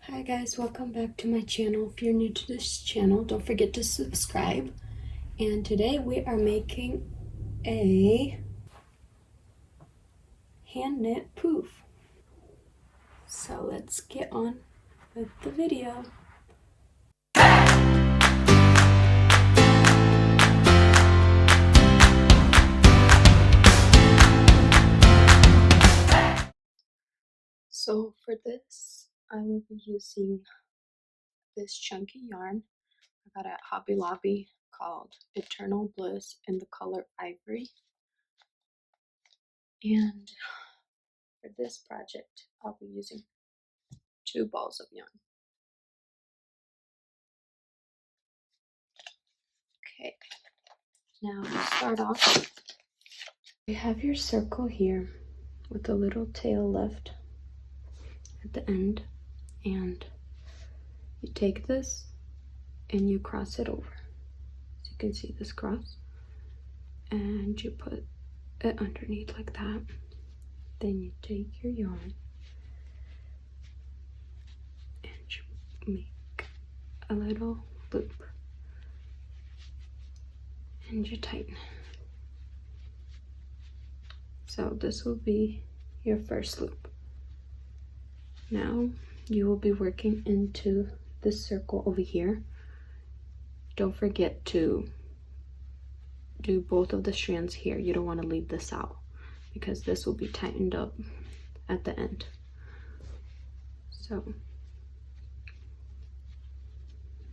Hi guys, welcome back to my channel. If you're new to this channel, don't forget to subscribe. And today we are making a hand knit poof. So let's get on with the video. So for this, I will be using this chunky yarn I got at Hobby Lobby called Eternal Bliss in the color Ivory. And for this project, I'll be using 2 balls of yarn. Okay, now to start off, you have your circle here with a little tail left at the end, and you take this and you cross it over. So you can see this cross, and you put it underneath like that. Then you take your yarn and you make a little loop and you tighten. So this will be your first loop. Now you will be working into this circle over here. Don't forget to do both of the strands here. You don't want to leave this out because this will be tightened up at the end. So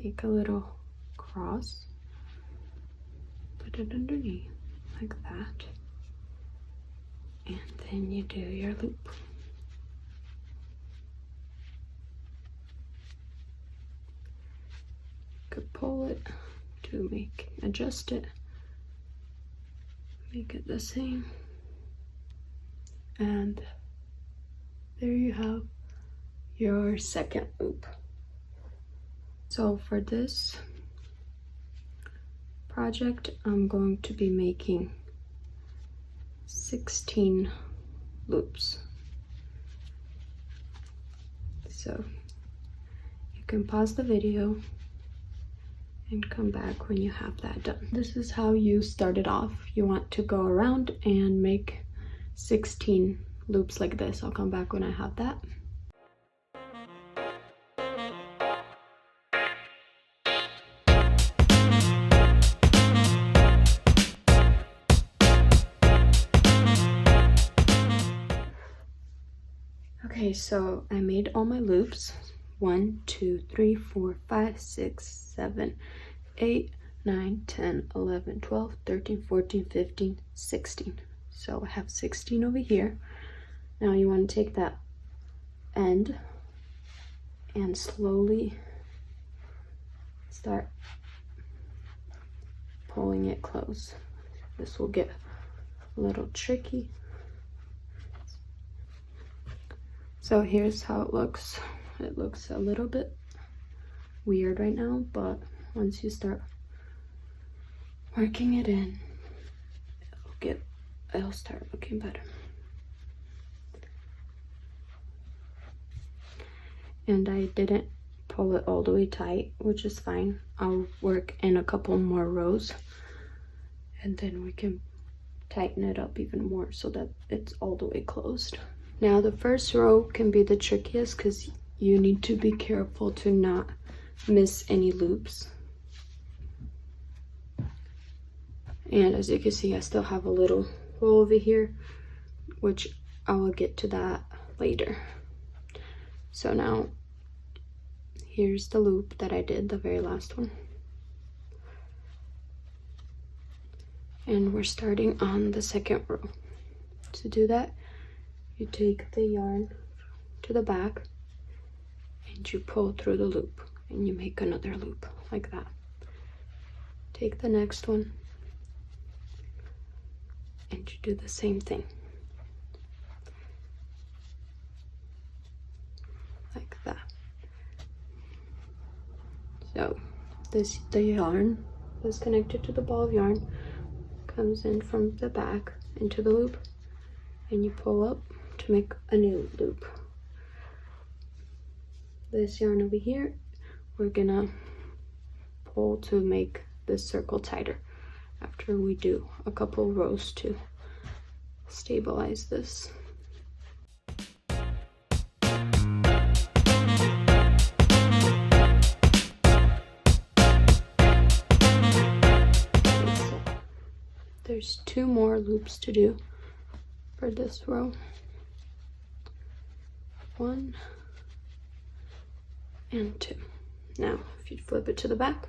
make a little cross, put it underneath like that, and then you do your loop. You could pull it to adjust it, make it the same, and there you have your second loop. So for this project, I'm going to be making 16 loops. So you can pause the video and come back when you have that done. This is how you start it off. You want to go around and make 16 loops like this. I'll come back when I have that. Okay, so I made all my loops. 1, 2, 3, 4, 5, 6, 7, 8, 9, 10, 11, 12, 13, 14, 15, 16. So I have 16 over here. Now you want to take that end and slowly start pulling it close. This will get a little tricky. So here's how it looks. It looks a little bit weird right now, but once you start working it in, it'll start looking better. And I didn't pull it all the way tight, which is fine. I'll work in a couple more rows and then we can tighten it up even more so that it's all the way closed. Now the first row can be the trickiest because you need to be careful to not miss any loops. And as you can see, I still have a little hole over here, which I will get to that later. So now here's the loop that I did, the very last one. And we're starting on the second row. To do that, you take the yarn to the back and you pull through the loop and you make another loop like that. Take the next one and you do the same thing like that. So the yarn is connected to the ball of yarn, comes in from the back into the loop, and you pull up to make a new loop. this yarn over here, we're gonna pull to make this circle tighter after we do a couple rows to stabilize this. There's 2 more loops to do for this row. 1 and 2. Now, if you flip it to the back,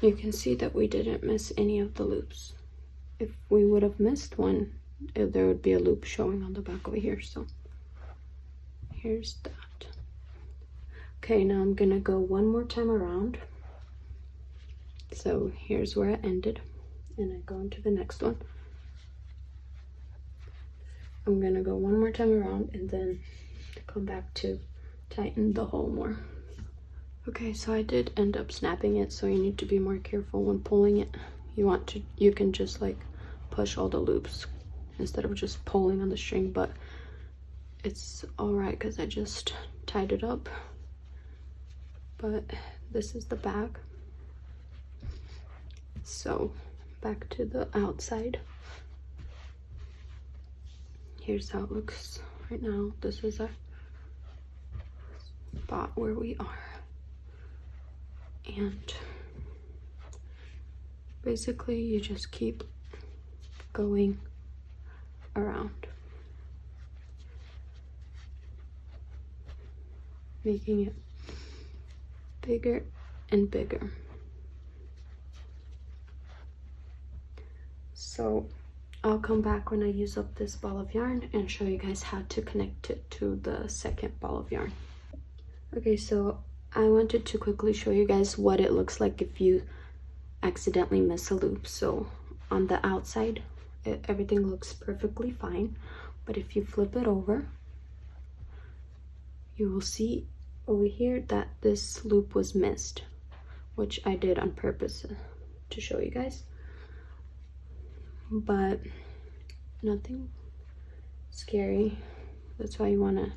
you can see that we didn't miss any of the loops. If we would have missed one, there would be a loop showing on the back over here. So here's that. Okay, now I'm gonna go one more time around. So here's where I ended, and I go into the next one. I'm gonna go one more time around and then come back to tighten the hole more. Okay, so I did end up snapping it, so you need to be more careful when pulling it. You can just like push all the loops instead of just pulling on the string, but it's all right because I just tied it up. But this is the back. So back to the outside. Here's how it looks right now. This is a spot where we are. And basically you just keep going around, making it bigger and bigger. So I'll come back when I use up this ball of yarn and show you guys how to connect it to the second ball of yarn. Okay, so I wanted to quickly show you guys what it looks like if you accidentally miss a loop. So on the outside, everything looks perfectly fine, but if you flip it over, you will see over here that this loop was missed, which I did on purpose to show you guys. But nothing scary. That's why you want to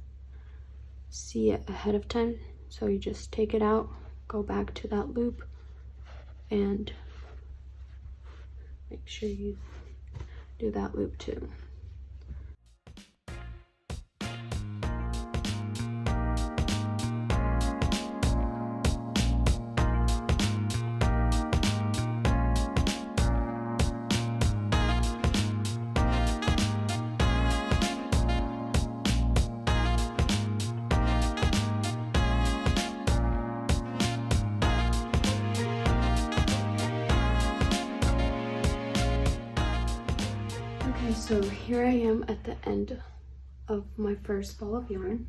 see it ahead of time. So you just take it out, go back to that loop, and make sure you do that loop too. Okay, so here I am at the end of my first ball of yarn.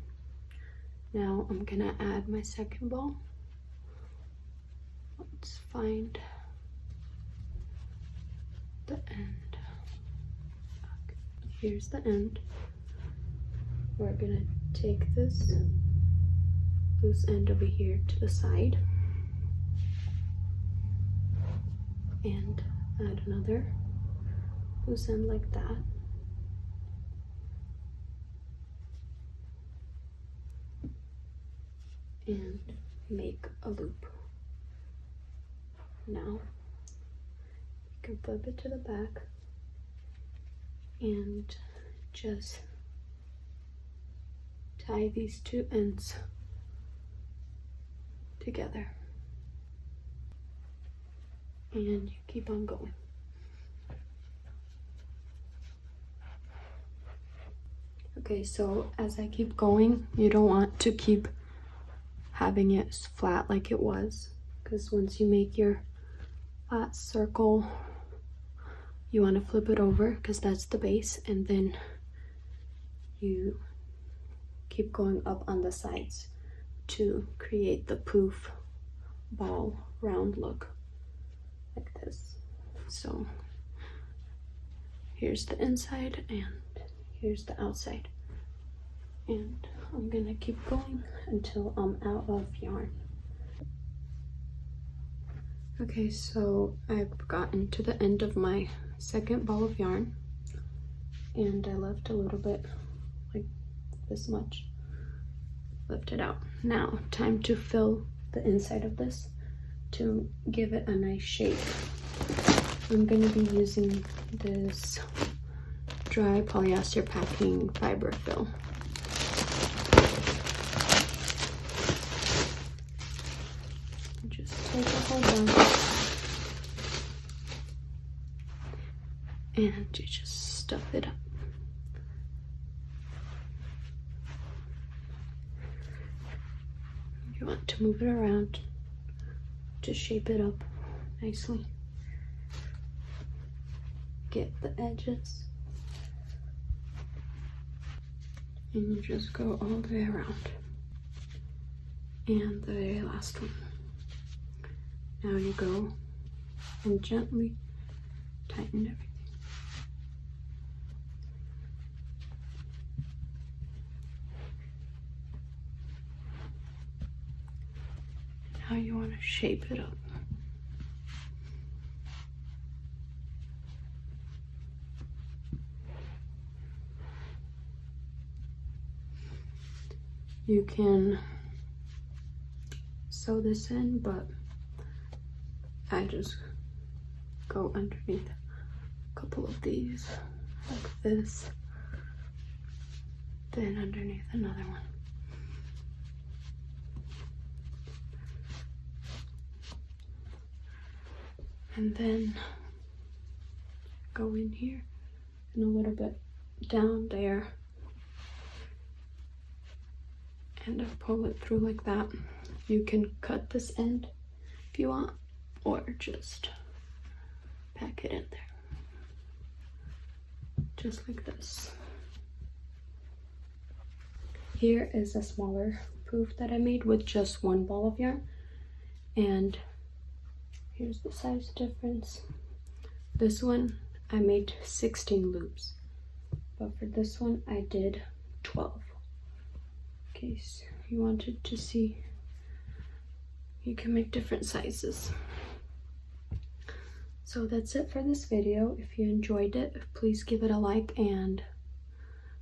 Now I'm gonna add my second ball. Let's find the end. Okay. Here's the end. We're gonna take this loose end over here to the side and add another loose end like that. And make a loop. Now you can flip it to the back and just tie these 2 ends together, and you keep on going. Okay, so as I keep going, you don't want to keep having it flat like it was, because once you make your flat circle, you want to flip it over because that's the base, and then you keep going up on the sides to create the poof ball round look like this. So here's the inside and here's the outside, and I'm gonna keep going until I'm out of yarn. Okay, so I've gotten to the end of my second ball of yarn, and I left a little bit, like this much, lift it out. Now, time to fill the inside of this to give it a nice shape. I'm going to be using this dry polyester packing fiber fill. Just take a whole bunch and you just stuff it up. You want to move it around to shape it up nicely. Get the edges. And you just go all the way around. And the very last one. Now you go and gently tighten everything. Now you want to shape it up. You can sew this in, but I just go underneath a couple of these like this, then underneath another one. And then go in here and a little bit down there and pull it through like that. You can cut this end if you want, or just pack it in there. Just like this. Here is a smaller poof that I made with just one ball of yarn. And here's the size difference. This one I made 16 loops, but for this one I did 12. In case you wanted to see, you can make different sizes. So that's it for this video. If you enjoyed it, please give it a like and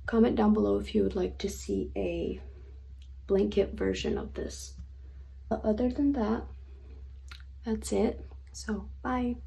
comment down below if you would like to see a blanket version of this. But other than that, that's it. So bye.